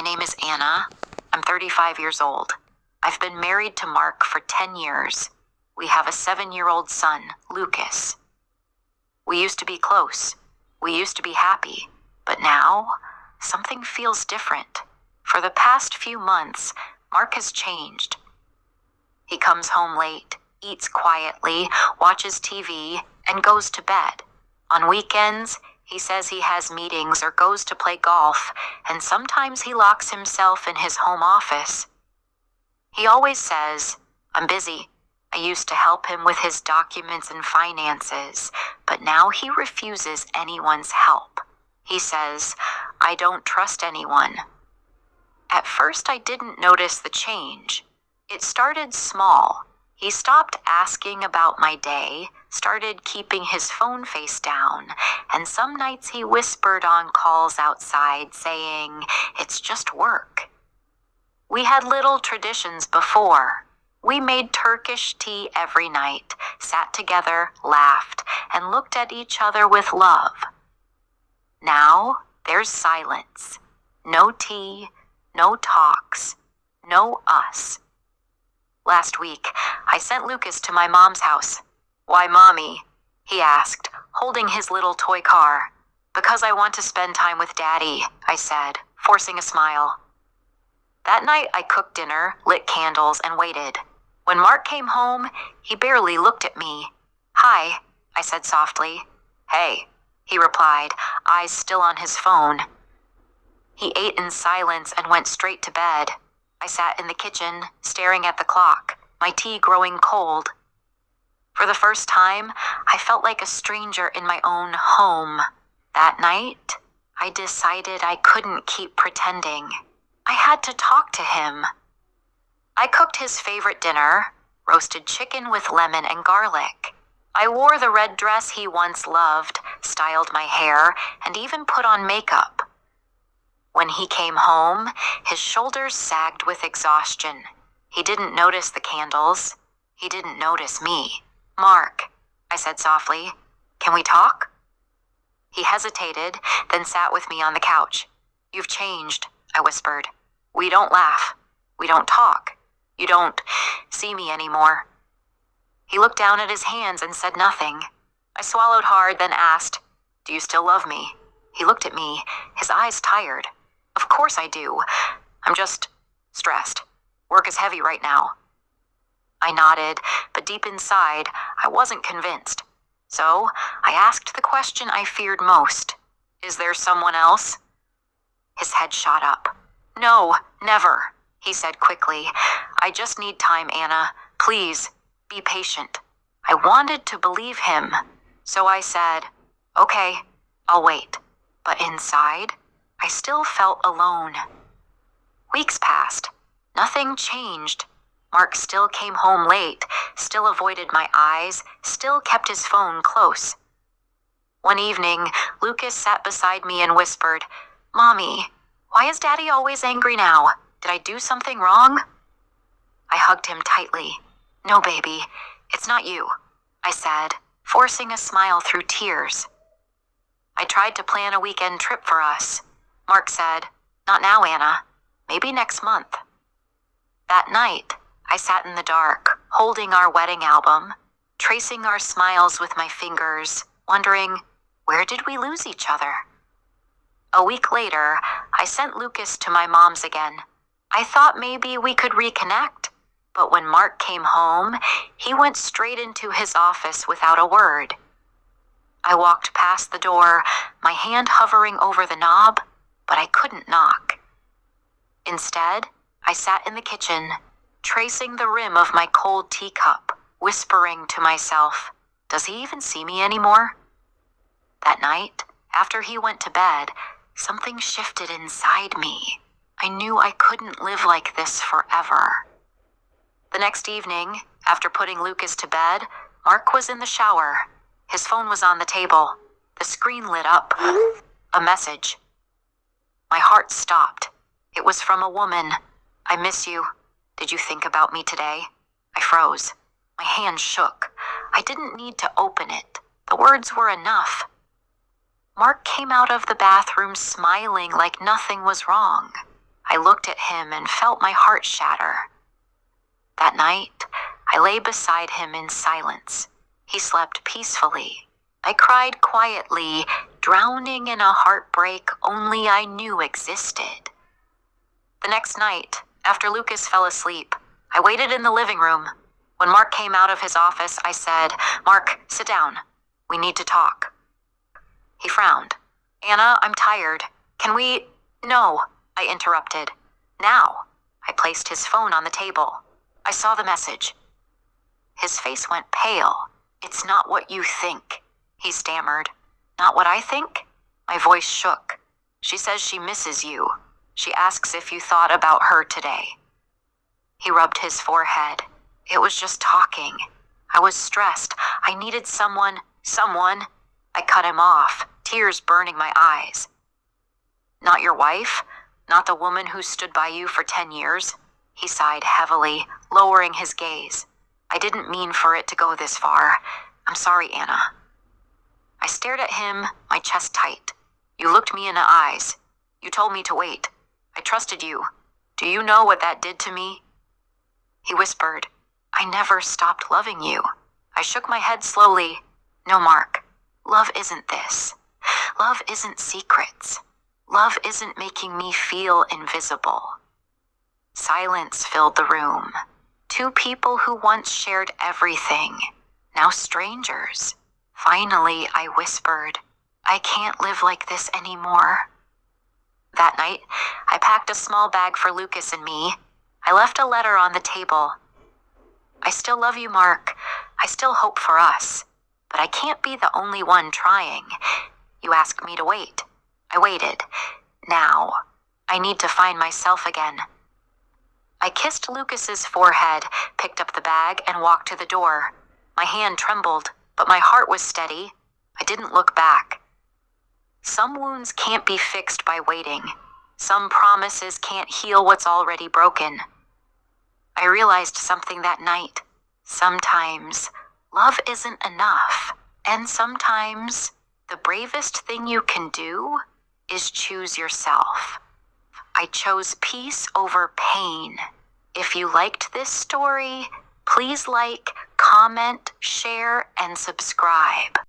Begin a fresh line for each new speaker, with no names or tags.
name is Anna. I'm 35 years old. I've been married to Mark for 10 years. We have a 7-year-old son, Lucas. We used to be close. We used to be happy. But now, something feels different. For the past few months, Mark has changed. He comes home late, eats quietly, watches TV, and goes to bed. On weekends, he says he has meetings or goes to play golf, and sometimes he locks himself in his home office. He always says, "I'm busy." I used to help him with his documents and finances, but now he refuses anyone's help. He says, "I don't trust anyone." At first, I didn't notice the change. It started small. He stopped asking about my day, started keeping his phone face down, and some nights he whispered on calls outside saying, "It's just work." We had little traditions before. We made Turkish tea every night, sat together, laughed, and looked at each other with love. Now, there's silence. No tea, no talks, no us. Last week, I sent Lucas to my mom's house. "Why, Mommy?" he asked, holding his little toy car. "Because I want to spend time with Daddy," I said, forcing a smile. That night, I cooked dinner, lit candles, and waited. When Mark came home, he barely looked at me. "Hi," I said softly. "Hey," he replied, eyes still on his phone. He ate in silence and went straight to bed. I sat in the kitchen, staring at the clock, my tea growing cold. For the first time, I felt like a stranger in my own home. That night, I decided I couldn't keep pretending. I had to talk to him. I cooked his favorite dinner, roasted chicken with lemon and garlic. I wore the red dress he once loved, styled my hair, and even put on makeup. When he came home, his shoulders sagged with exhaustion. He didn't notice the candles. He didn't notice me. "Mark," I said softly, "can we talk?" He hesitated, then sat with me on the couch. "You've changed," I whispered. "We don't laugh. We don't talk. You don't see me anymore." He looked down at his hands and said nothing. I swallowed hard, then asked, "Do you still love me?" He looked at me, his eyes tired. "Of course I do. I'm just stressed. Work is heavy right now." I nodded, but deep inside, I wasn't convinced. So I asked the question I feared most. "Is there someone else?" His head shot up. "No, never," he said quickly. "I just need time, Anna. Please, be patient." I wanted to believe him, so I said, "Okay, I'll wait." But inside, I still felt alone. Weeks passed. Nothing changed. Mark still came home late, still avoided my eyes, still kept his phone close. One evening, Lucas sat beside me and whispered, "Mommy, why is Daddy always angry now? Did I do something wrong?" I hugged him tightly. "No, baby, it's not you," I said, forcing a smile through tears. I tried to plan a weekend trip for us. Mark said, "Not now, Anna. Maybe next month." That night, I sat in the dark, holding our wedding album, tracing our smiles with my fingers, wondering, where did we lose each other? A week later, I sent Lucas to my mom's again. I thought maybe we could reconnect, but when Mark came home, he went straight into his office without a word. I walked past the door, my hand hovering over the knob, but I couldn't knock. Instead, I sat in the kitchen, tracing the rim of my cold teacup, whispering to myself, "Does he even see me anymore?" That night, after he went to bed, something shifted inside me. I knew I couldn't live like this forever. The next evening, after putting Lucas to bed, Mark was in the shower. His phone was on the table. The screen lit up. A message. My heart stopped. It was from a woman. "I miss you. Did you think about me today?" I froze. My hand shook. I didn't need to open it. The words were enough. Mark came out of the bathroom smiling like nothing was wrong. I looked at him and felt my heart shatter. That night, I lay beside him in silence. He slept peacefully. I cried quietly, drowning in a heartbreak only I knew existed. The next night, after Lucas fell asleep, I waited in the living room. When Mark came out of his office, I said, "Mark, sit down. We need to talk." He frowned. "Anna, I'm tired. Can we—" "No," I interrupted. "Now." I placed his phone on the table. I saw the message. His face went pale. "It's not what you think," he stammered. "Not what I think?" My voice shook. "She says she misses you. She asks if you thought about her today." He rubbed his forehead. "It was just talking. I was stressed. I needed someone. I cut him off, tears burning my eyes. "Not your wife? Not the woman who stood by you for 10 years? He sighed heavily, lowering his gaze. "I didn't mean for it to go this far. I'm sorry, Anna." I stared at him, my chest tight. "You looked me in the eyes. You told me to wait. I trusted you. Do you know what that did to me?" He whispered, "I never stopped loving you." I shook my head slowly. "No, Mark. Love isn't this. Love isn't secrets. Love isn't making me feel invisible." Silence filled the room. Two people who once shared everything, now strangers. Finally, I whispered, "I can't live like this anymore." That night, I packed a small bag for Lucas and me. I left a letter on the table. "I still love you, Mark. I still hope for us. But I can't be the only one trying. You asked me to wait. I waited. Now, I need to find myself again." I kissed Lucas's forehead, picked up the bag, and walked to the door. My hand trembled, but my heart was steady. I didn't look back. Some wounds can't be fixed by waiting. Some promises can't heal what's already broken. I realized something that night. Sometimes love isn't enough, and sometimes the bravest thing you can do is choose yourself. I chose peace over pain. If you liked this story, please like, comment, share, and subscribe.